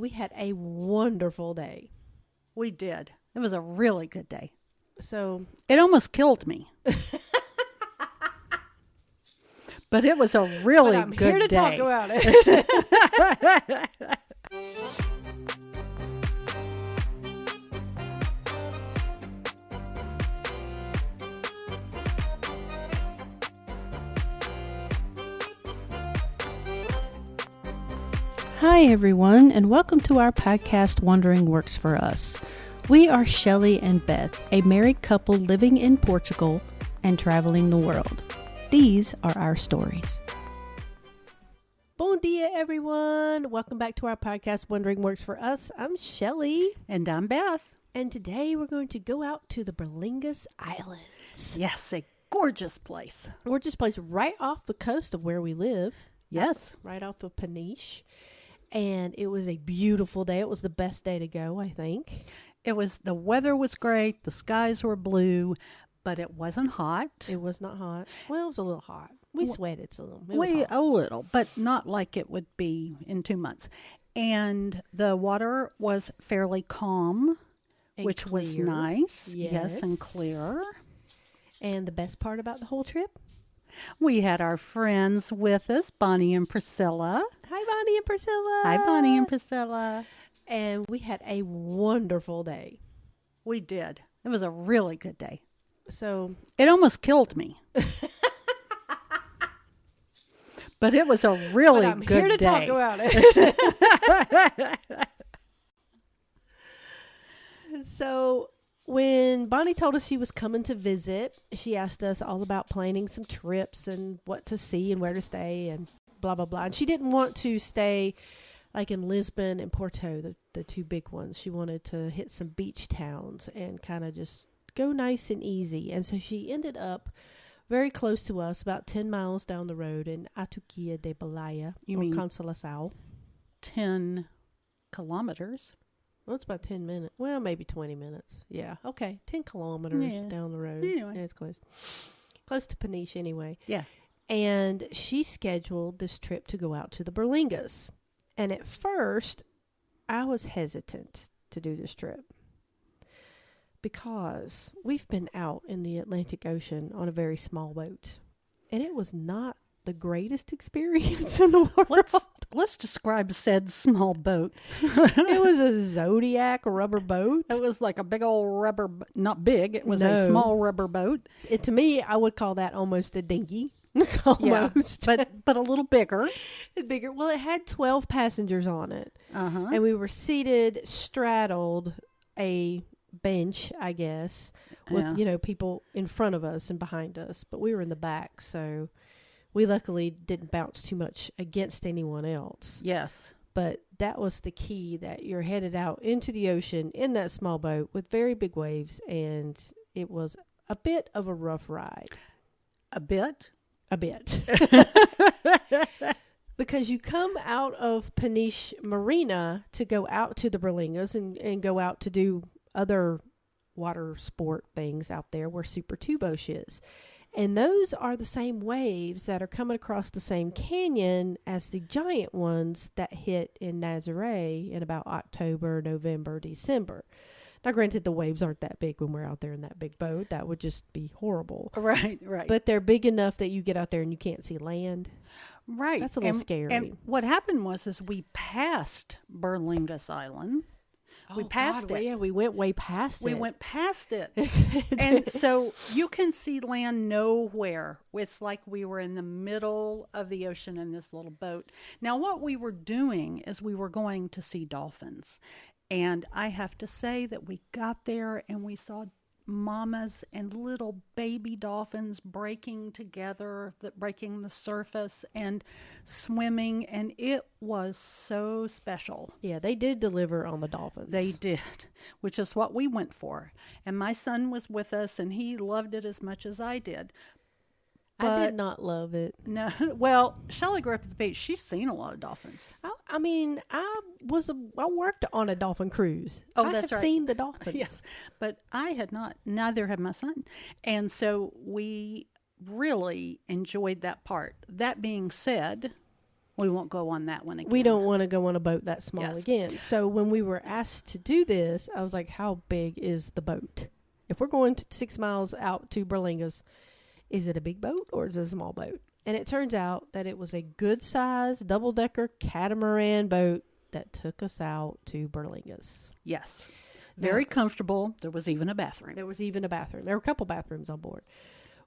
We had a wonderful day. We did. It was a really good day. So it almost killed me. But it was a really I'm good here to day. talk about it. Hi, everyone, and welcome to our podcast, Wandering Works for Us. We are Shelley and Beth, a married couple living in Portugal and traveling the world. These are our stories. Bon dia, everyone. Welcome back to our podcast, Wandering Works for Us. I'm Shelley. And I'm Beth. And today we're going to go out to the Berlengas Islands. Yes, a gorgeous place. Gorgeous place right off the coast of where we live. Yes. Right off of Peniche. And it was a beautiful day. It was the best day to go, I think. The weather was great. The skies were blue, but it wasn't hot. It was not hot. Well, it was a little hot. We sweated some. A little, but not like it would be in 2 months. And the water was fairly calm, which was nice. Yes, and clear. And the best part about the whole trip? We had our friends with us, Bonnie and Priscilla. Hi, Bonnie and Priscilla. Hi, Bonnie and Priscilla. And we had a wonderful day. We did. It was a really good day. So it almost killed me. But it was a really good day. I'm here to talk about it. So when Bonnie told us she was coming to visit, she asked us all about planning some trips and what to see and where to stay and blah, blah, blah. And she didn't want to stay like in Lisbon and Porto, the two big ones. She wanted to hit some beach towns and kind of just go nice and easy. And so she ended up very close to us, about 10 miles down the road in Atuquia de Balaya, Consolação. 10 kilometers? Well, it's about 10 minutes. Well, maybe 20 minutes. Yeah. Okay. 10 kilometers down the road. Anyway. Yeah, it's close. Close to Peniche anyway. Yeah. And she scheduled this trip to go out to the Berlengas. And at first, I was hesitant to do this trip because we've been out in the Atlantic Ocean on a very small boat. And it was not the greatest experience in the world. Let's describe said small boat. It was a Zodiac rubber boat. It was like a big old rubber, not big, it was a small rubber boat. To me, I would call that almost a dinghy. Almost. Yeah, but a little bigger. Bigger. Well, it had 12 passengers on it. Uh-huh. And we were seated, straddled a bench, I guess, with, people in front of us and behind us. But we were in the back, so we luckily didn't bounce too much against anyone else. Yes. But that was the key, that you're headed out into the ocean in that small boat with very big waves, and it was a bit of a rough ride. A bit? A bit. Because you come out of Peniche Marina to go out to the Berlengas and go out to do other water sport things out there where Super Tubosh is. And those are the same waves that are coming across the same canyon as the giant ones that hit in Nazaré in about October, November, December. Now, granted, the waves aren't that big when we're out there in that big boat. That would just be horrible. Right. But they're big enough that you get out there and you can't see land. Right. That's a little scary. And what happened was we passed Berlengas Island. We passed it. Yeah, we went way past it. We went past it. And so you can see land nowhere. It's like we were in the middle of the ocean in this little boat. Now, what we were doing is we were going to see dolphins. And I have to say that we got there and we saw mamas and little baby dolphins breaking together, breaking the surface and swimming. And it was so special. Yeah, they did deliver on the dolphins. They did, which is what we went for. And my son was with us and he loved it as much as I did. But I did not love it. No, well, Shelley grew up at the beach. She's seen a lot of dolphins. I worked on a dolphin cruise. Oh, that's right. I've seen the dolphins. Yes, but I had not. Neither had my son. And so we really enjoyed that part. That being said, We won't go on that one again. We don't want to go on a boat that small Yes. again. So when we were asked to do this, I was like, how big is the boat? If we're going 6 miles out to Berlengas, is it a big boat or is it a small boat? And it turns out that it was a good-sized double-decker catamaran boat that took us out to Berlengas. Yes. Very comfortable. There was even a bathroom. There was even a bathroom. There were a couple bathrooms on board.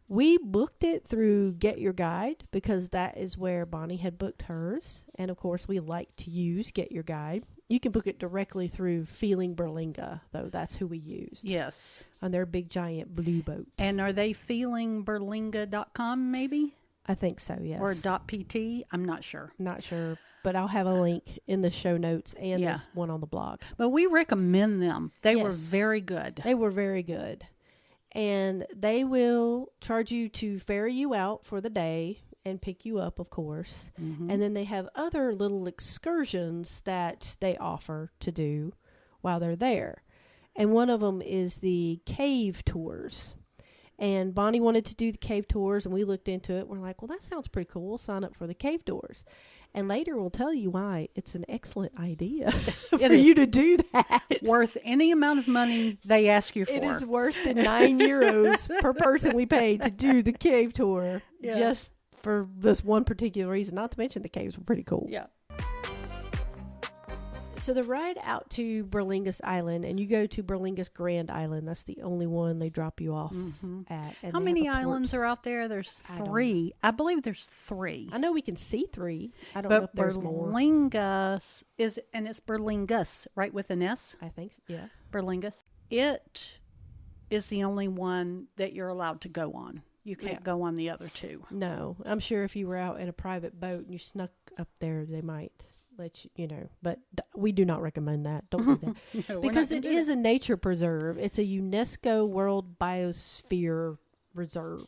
We booked it through Get Your Guide because that is where Bonnie had booked hers. And, of course, we like to use Get Your Guide. You can book it directly through Feeling Berlenga, though. That's who we used. Yes. On their big, giant blue boat. And are they feelingberlenga.com maybe? I think so, yes. Or .pt? I'm not sure. Not sure. But I'll have a link in the show notes and Yeah. this one on the blog. But we recommend them. They were Yes. very good. They were very good. And they will charge you to ferry you out for the day and pick you up, of course. Mm-hmm. And then they have other little excursions that they offer to do while they're there. And one of them is the cave tours. And Bonnie wanted to do the cave tours, and we looked into it. We're like, well, that sounds pretty cool. We'll sign up for the cave tours. And later we'll tell you why it's an excellent idea for you to do that. Worth any amount of money they ask you for. It is worth the €9 per person we paid to do the cave tour just for this one particular reason. Not to mention the caves were pretty cool. Yeah. So the ride out to Berlengas Island, and you go to Berlengas Grande Island. That's the only one they drop you off at. And How they many have a port. islands are out there? There's I don't 3. I believe there's 3. I know we can see 3. I don't know if But there's more. Berlengas and it's Berlengas, right, with an S? I think, yeah. Berlengas. It is the only one that you're allowed to go on. You can't go on the other 2. No, I'm sure if you were out in a private boat and you snuck up there, they might let you, but we do not recommend that. Don't do that. No, because it is a nature preserve. It's a UNESCO World Biosphere Reserve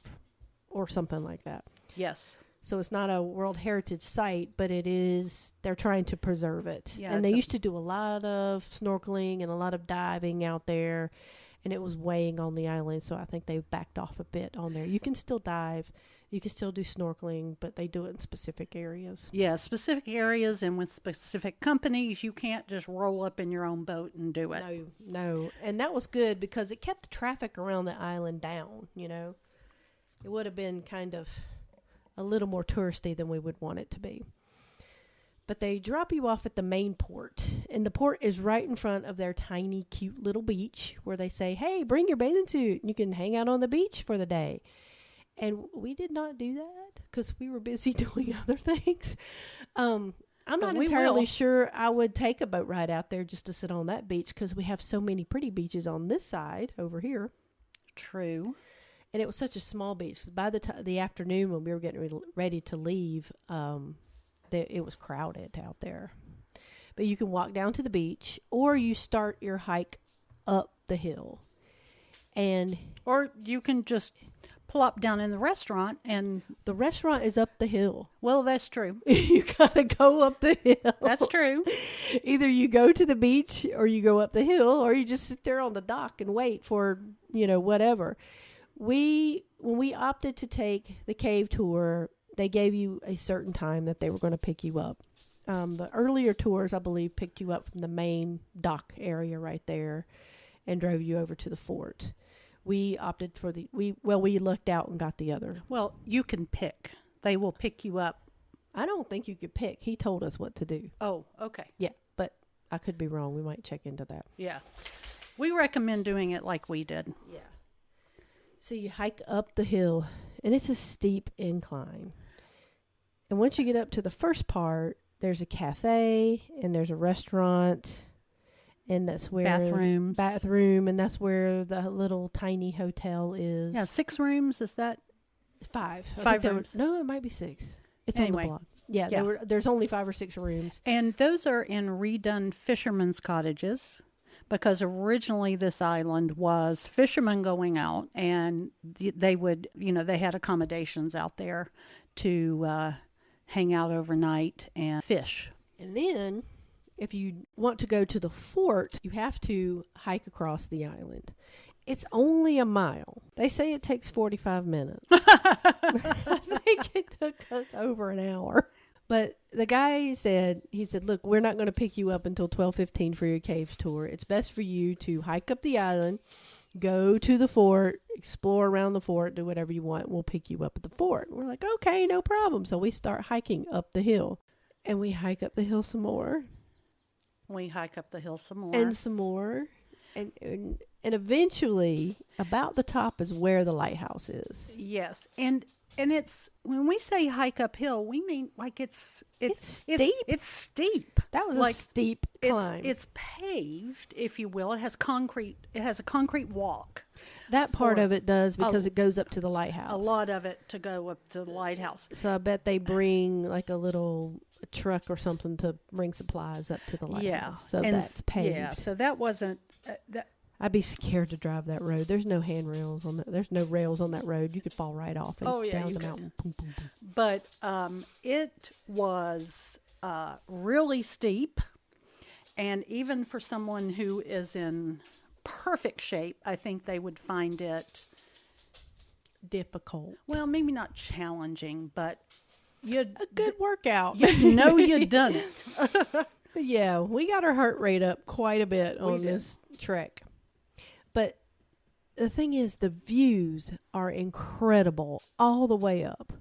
or something like that. Yes. So it's not a World Heritage Site, but it is, they're trying to preserve it. Yeah, and they used to do a lot of snorkeling and a lot of diving out there, and it was weighing on the island, so I think they backed off a bit on there. You can still dive, you can still do snorkeling, but they do it in specific areas. Yeah, specific areas and with specific companies. You can't just roll up in your own boat and do it. No. And that was good because it kept the traffic around the island down, It would have been kind of a little more touristy than we would want it to be. But they drop you off at the main port, and the port is right in front of their tiny, cute little beach where they say, hey, bring your bathing suit, and you can hang out on the beach for the day. And we did not do that because we were busy doing other things. I'm not entirely sure I would take a boat ride out there just to sit on that beach because we have so many pretty beaches on this side over here. True. And it was such a small beach. By the afternoon when we were getting ready to leave, it was crowded out there. But you can walk down to the beach, or you start your hike up the hill. Or you can just plop down in the restaurant and... The restaurant is up the hill. Well, that's true. You gotta go up the hill. That's true. Either you go to the beach, or you go up the hill, or you just sit there on the dock and wait for, whatever. When we opted to take the cave tour, they gave you a certain time that they were going to pick you up. The earlier tours, I believe, picked you up from the main dock area right there and drove you over to the fort. We opted for we lucked out and got the other. Well, you can pick. They will pick you up. I don't think you could pick. He told us what to do. Oh, okay. Yeah, but I could be wrong. We might check into that. Yeah. We recommend doing it like we did. Yeah. So you hike up the hill, and it's a steep incline. And once you get up to the first part, there's a cafe, and there's a restaurant, and that's where... Bathroom, and that's where the little tiny hotel is. Yeah, 6 rooms, is that? 5. 5 rooms. No, it might be 6. It's anyway, on the blog. Yeah. There's only 5 or 6 rooms. And those are in redone fishermen's cottages, because originally this island was fishermen going out, and they would, they had accommodations out there to hang out overnight and fish. And then, if you want to go to the fort, you have to hike across the island. It's only a mile. They say it takes 45 minutes. I think it took us over an hour. But the guy said, look, we're not going to pick you up until 12:15 for your cave tour. It's best for you to hike up the island, go to the fort, explore around the fort, do whatever you want. We'll pick you up at the fort. We're like, okay, no problem. So we start hiking up the hill. And we hike up the hill some more. We hike up the hill some more. And some more. And eventually, about the top is where the lighthouse is. Yes. And it's, when we say hike uphill, we mean like it's steep. It's steep. That was like a steep climb. It's paved, if you will. It has a concrete walk. That part of it does, because it goes up to the lighthouse. A lot of it to go up to the lighthouse. So I bet they bring like a little truck or something to bring supplies up to the lighthouse. Yeah. So that's paved. Yeah. So that wasn't I'd be scared to drive that road. There's no handrails on that. There's no rails on that road. You could fall right off and down the mountain. Boom, boom, boom. But it was really steep, and even for someone who is in perfect shape, I think they would find it difficult. Well, maybe not challenging, but a good workout. You know you'd done it. Yeah, we got our heart rate up quite a bit on this trek. But the thing is, the views are incredible all the way up.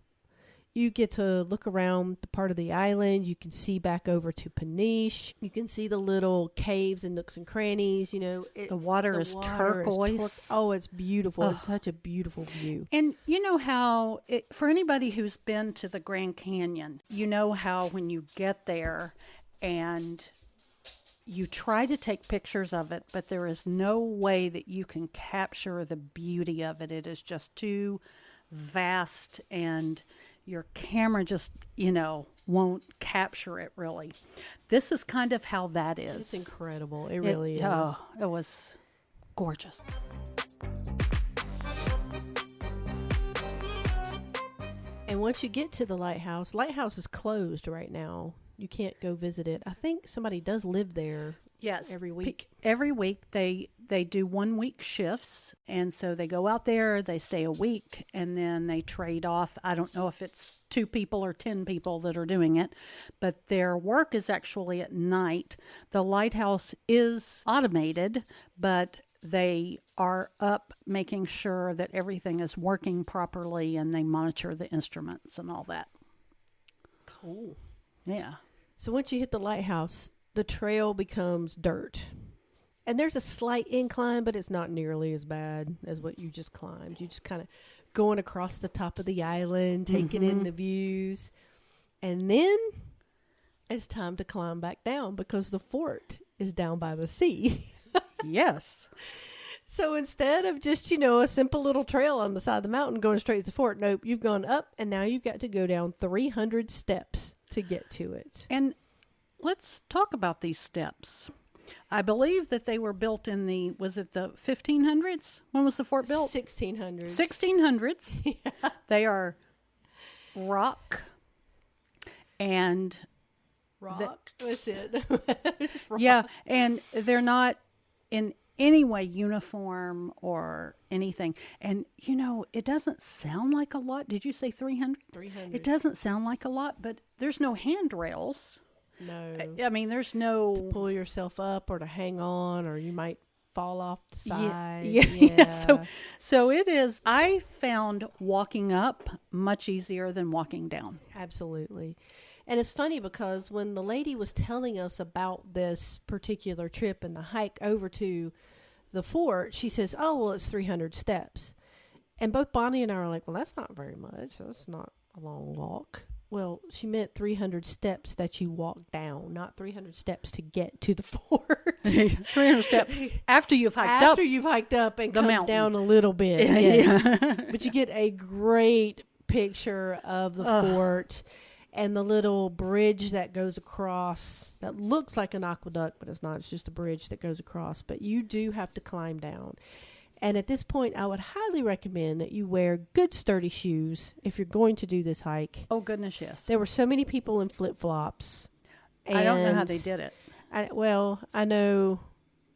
You get to look around the part of the island. You can see back over to Peniche. You can see the little caves and nooks and crannies. You know, the water is turquoise. It's beautiful. It's such a beautiful view. And you know how, for anybody who's been to the Grand Canyon, you know how when you get there and you try to take pictures of it, but there is no way that you can capture the beauty of it. It is just too vast, and your camera just, won't capture it really. This is kind of how that is. It's incredible. It really is. Oh, it was gorgeous. And once you get to the lighthouse is closed right now. You can't go visit it. I think somebody does live there. Yes, every week. Every week they do 1 week shifts, and so they go out there, they stay a week, and then they trade off. I don't know if it's 2 people or 10 people that are doing it, but their work is actually at night. The lighthouse is automated, but they are up making sure that everything is working properly, and they monitor the instruments and all that. Cool. Yeah. So once you hit the lighthouse, the trail becomes dirt. And there's a slight incline, but it's not nearly as bad as what you just climbed. You just kind of going across the top of the island, taking in the views. And then it's time to climb back down because the fort is down by the sea. Yes. So instead of just, a simple little trail on the side of the mountain going straight to the fort, nope, you've gone up and now you've got to go down 300 steps to get to it. And let's talk about these steps. I believe that they were built in was it the 1500s? When was the fort built? 1600s. 1600s. Yeah. They are rock and... That's it. Rock. Yeah, and they're not in any way uniform or anything. And, it doesn't sound like a lot. Did you say 300? 300. It doesn't sound like a lot, but there's no handrails. No. I mean, there's no... to pull yourself up or to hang on, or you might fall off the side. Yeah. So it is... I found walking up much easier than walking down. Absolutely. And it's funny because when the lady was telling us about this particular trip and the hike over to the fort, she says, it's 300 steps. And both Bonnie and I are like, well, that's not very much. That's not a long walk. Well, she meant 300 steps that you walk down, not 300 steps to get to the fort. 300 steps after you've hiked up. After you've hiked up and come mountain. Down a little bit. Yes. Yeah. But you get a great picture of the fort. And the little bridge that goes across, that looks like an aqueduct, but it's not. It's just a bridge that goes across. But you do have to climb down. And at this point, I would highly recommend that you wear good sturdy shoes if you're going to do this hike. Oh, goodness, yes. There were so many people in flip-flops. I don't know how they did it. I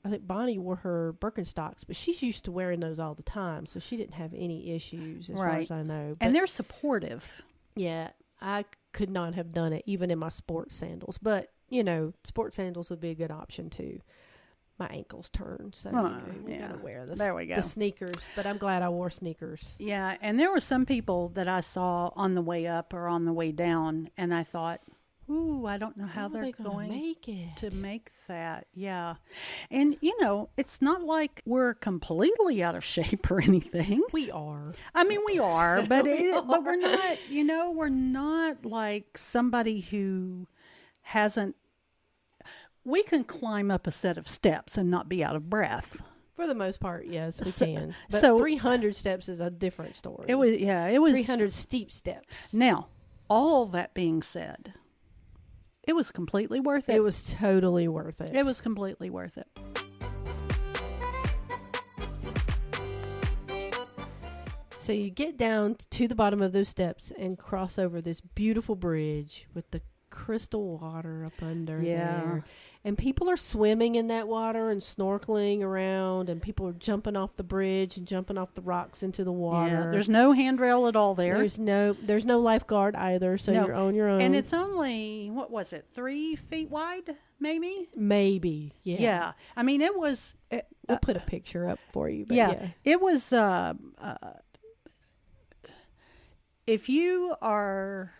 think Bonnie wore her Birkenstocks, but she's used to wearing those all the time. So she didn't have any issues as far as I know. But, and they're supportive. Yeah. I could not have done it even in my sports sandals. But, sports sandals would be a good option too. My ankles turn, so we gotta wear the sneakers. But I'm glad I wore sneakers. Yeah, and there were some people that I saw on the way up or on the way down, and I thought, ooh, I don't know how they're going to make that. Yeah. And, it's not like we're completely out of shape or anything. We are. I mean, we are, but but we're not, we're not like somebody who hasn't. We can climb up a set of steps and not be out of breath. For the most part, yes, we can. But 300 steps is a different story. It was 300 steep steps. Now, all that being said, it was completely worth it. It was totally worth it. It was completely worth it. So you get down to the bottom of those steps and cross over this beautiful bridge with the crystal water up under there. And people are swimming in that water and snorkeling around, and people are jumping off the bridge and jumping off the rocks into the water. Yeah, there's no handrail at all there. There's no lifeguard either, so you're on your own. And it's only, 3 feet wide, maybe? Maybe, yeah. Yeah. I mean, it was... we'll put a picture up for you. But it was... if you are...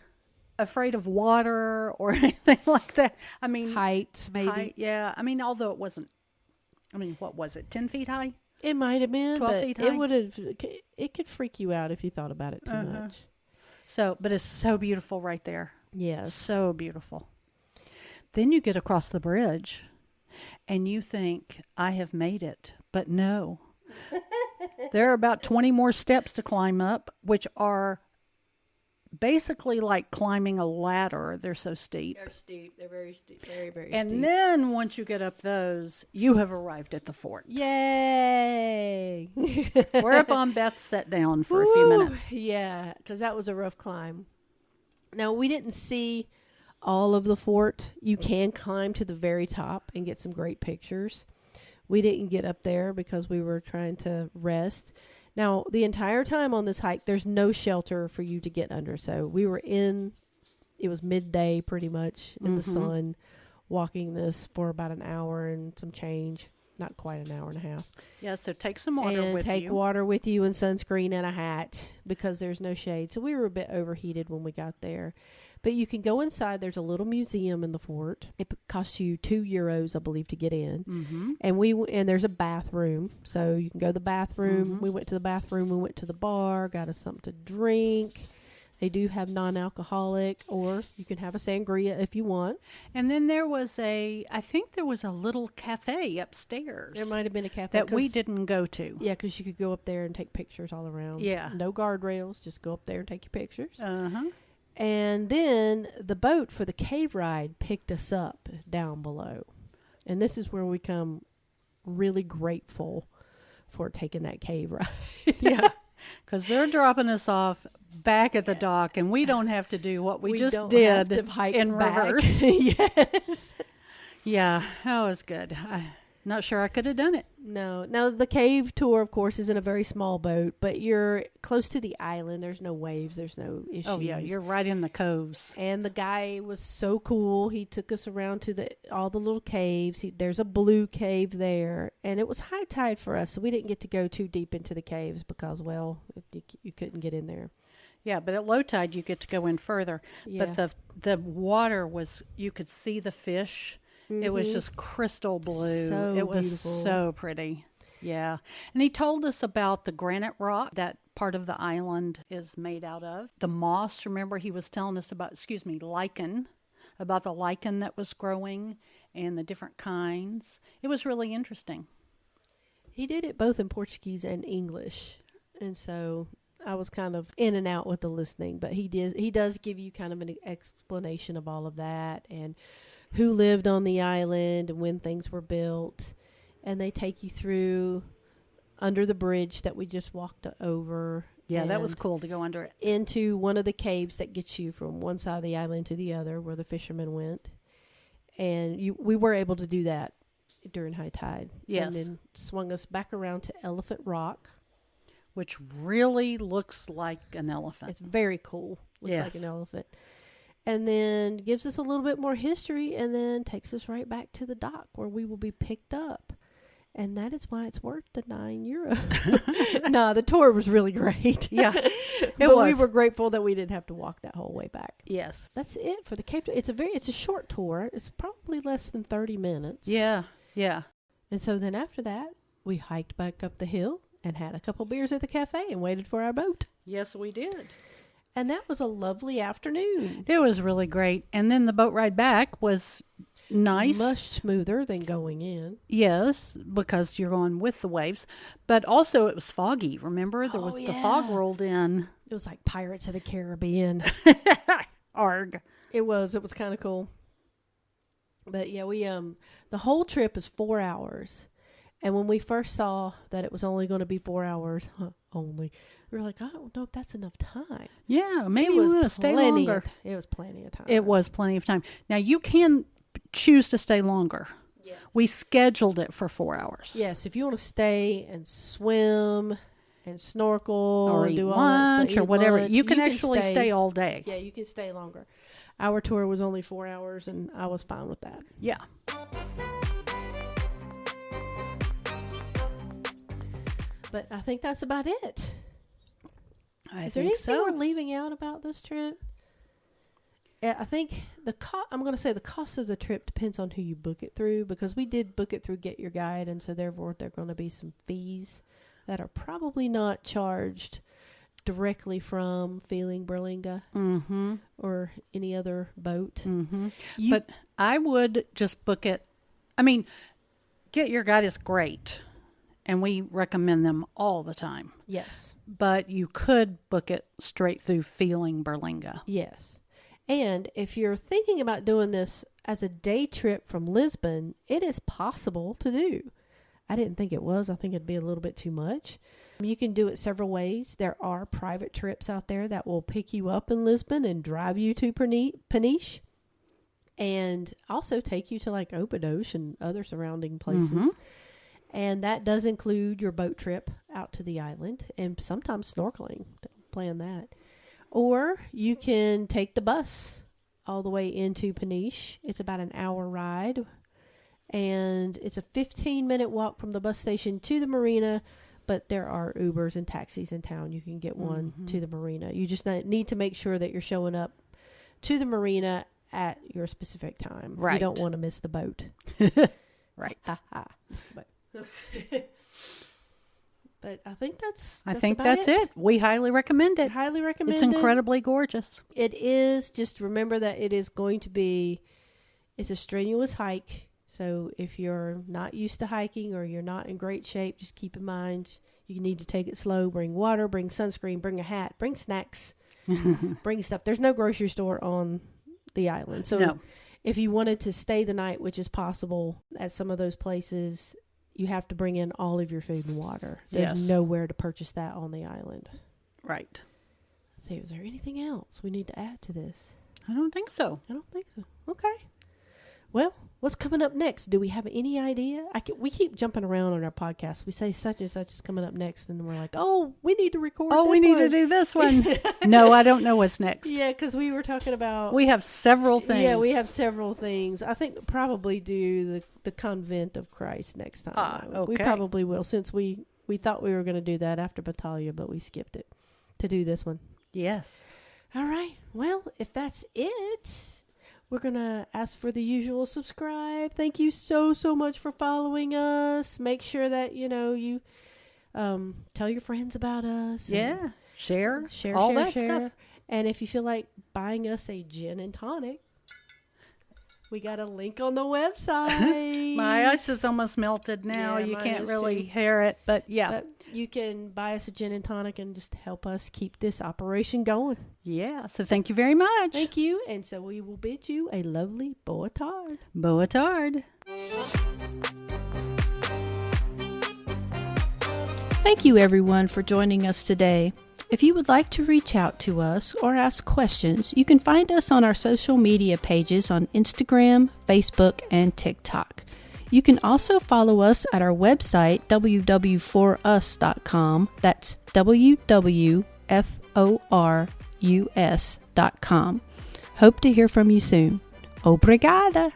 afraid of water or anything like that. I mean, heights, maybe. Yeah. I mean, although it wasn't, what was it? 10 feet high? It might have been, 12 feet high? It could freak you out if you thought about it too much. So, but it's so beautiful right there. Yes. So beautiful. Then you get across the bridge and you think, I have made it. But no. There are about 20 more steps to climb up, which are basically like climbing a ladder. They're so steep. They're steep. They're very steep. Very, very steep. steep. And then once you get up those, you have arrived at the fort. Yay! Whereupon Beth sat down for a few minutes. Yeah, because that was a rough climb. Now, we didn't see all of the fort. You can climb to the very top and get some great pictures. We didn't get up there because we were trying to rest. Now, the entire time on this hike, there's no shelter for you to get under. So we were it was midday pretty much in the sun, walking this for about an hour and some change. Not quite an hour and a half. Yeah, so take some water with you. Take water with you and sunscreen and a hat because there's no shade. So we were a bit overheated when we got there. But you can go inside. There's a little museum in the fort. It costs you €2, I believe, to get in. Mm-hmm. And there's a bathroom. So you can go to the bathroom. Mm-hmm. We went to the bathroom. We went to the bar, got us something to drink. They do have non-alcoholic, or you can have a sangria if you want. And then there was I think there was a little cafe upstairs. There might have been a cafe. That we didn't go to. Yeah, because you could go up there and take pictures all around. Yeah. No guardrails. Just go up there and take your pictures. Uh-huh. And then the boat for the cave ride picked us up down below. And this is where we come really grateful for taking that cave ride. Yeah. Because they're dropping us off back at the dock, and we don't have to do what we just did in reverse. Yes. Yeah, that was good. I'm not sure I could have done it. No. Now, the cave tour, of course, is in a very small boat, but you're close to the island. There's no waves. There's no issues. Oh, yeah. You're right in the coves. And the guy was so cool. He took us around to all the little caves. There's a blue cave there, and it was high tide for us, so we didn't get to go too deep into the caves because, well, you couldn't get in there. Yeah, but at low tide, you get to go in further. Yeah. But the water was, you could see the fish. Mm-hmm. It was just crystal blue. It was beautiful. So pretty. Yeah. And he told us about the granite rock that part of the island is made out of. The moss, remember he was telling us about, lichen, about the lichen that was growing and the different kinds. It was really interesting. He did it both in Portuguese and English. And so I was kind of in and out with the listening, but he does give you kind of an explanation of all of that and who lived on the island and when things were built. And they take you through under the bridge that we just walked over. Yeah, that was cool to go under it. Into one of the caves that gets you from one side of the island to the other where the fishermen went. And we were able to do that during high tide. Yes. And then swung us back around to Elephant Rock. Which really looks like an elephant. It's very cool. Looks like an elephant. and then gives us a little bit more history, and then takes us right back to the dock where we will be picked up. And that is why it's worth the €9. No, the tour was really great. Yeah, but we were grateful that we didn't have to walk that whole way back. Yes. That's it for the Cape Town. It's a short tour. It's probably less than 30 minutes. Yeah, yeah. And so then after that, we hiked back up the hill and had a couple beers at the cafe and waited for our boat. Yes, we did. And that was a lovely afternoon. It was really great. And then the boat ride back was nice. Much smoother than going in. Yes, because you're going with the waves. But also it was foggy. Remember? The fog rolled in. It was like Pirates of the Caribbean. Arg. It was kind of cool. But yeah, we the whole trip is 4 hours. And when we first saw that it was only going to be 4 hours, we were like, I don't know if that's enough time. Yeah, maybe we want to stay longer. It was plenty of time. It was plenty of time. Now, you can choose to stay longer. Yeah. We scheduled it for 4 hours. Yes, if you want to stay and swim and snorkel or and eat do all lunch that stuff, or whatever, lunch, you can actually stay all day. Yeah, you can stay longer. Our tour was only 4 hours, and I was fine with that. Yeah. But I think that's about it. Is there anything we're leaving out about this trip? Yeah, I think I'm going to say the cost of the trip depends on who you book it through, because we did book it through Get Your Guide, and so therefore there are going to be some fees that are probably not charged directly from Feeling Berlenga or any other boat. But I would just book it. I mean, Get Your Guide is great, and we recommend them all the time. Yes. But you could book it straight through Feeling Berlenga. Yes. And if you're thinking about doing this as a day trip from Lisbon, it is possible to do. I didn't think it was. I think it'd be a little bit too much. You can do it several ways. There are private trips out there that will pick you up in Lisbon and drive you to Peniche, and also take you to like Opedoche and other surrounding places. And that does include your boat trip out to the island and sometimes snorkeling. Don't plan that. Or you can take the bus all the way into Peniche. It's about an hour ride, and it's a 15-minute walk from the bus station to the marina, but there are Ubers and taxis in town. You can get one to the marina. You just need to make sure that you're showing up to the marina at your specific time. Right. You don't want to miss the boat. Right. Miss the boat. But I think that's it. We highly recommend it. Highly recommend it. It's incredibly gorgeous. It is. Just remember that it is going to be, it's a strenuous hike. So if you're not used to hiking or you're not in great shape, just keep in mind you need to take it slow. Bring water, bring sunscreen, bring a hat, bring snacks, bring stuff. There's no grocery store on the island. So if you wanted to stay the night, which is possible at some of those places, you have to bring in all of your food and water. There's nowhere to purchase that on the island. Right. Let's see, is there anything else we need to add to this? I don't think so. Okay. Well, what's coming up next? Do we have any idea? We keep jumping around on our podcast. We say such and such is coming up next, and then we're like, oh, we need to record this we need to do this one. No, I don't know what's next. Yeah, because we were talking about... We have several things. Yeah, we have several things. I think probably do the Convent of Christ next time. Okay. We probably will, since we thought we were going to do that after Battaglia, but we skipped it to do this one. Yes. All right. Well, if that's it... We're going to ask for the usual subscribe. Thank you so much for following us. Make sure that, you tell your friends about us. Yeah. Share all that share. Stuff. And if you feel like buying us a gin and tonic, we got a link on the website. My ice is almost melted now. Yeah, you can't really hear it, but yeah. But you can buy us a gin and tonic and just help us keep this operation going. Yeah, so thank you very much. Thank you, and so we will bid you a lovely boa tard. Boa tard. Thank you, everyone, for joining us today. If you would like to reach out to us or ask questions, you can find us on our social media pages on Instagram, Facebook, and TikTok. You can also follow us at our website, www.forus.com. That's www.forus.com. Hope to hear from you soon. Obrigada!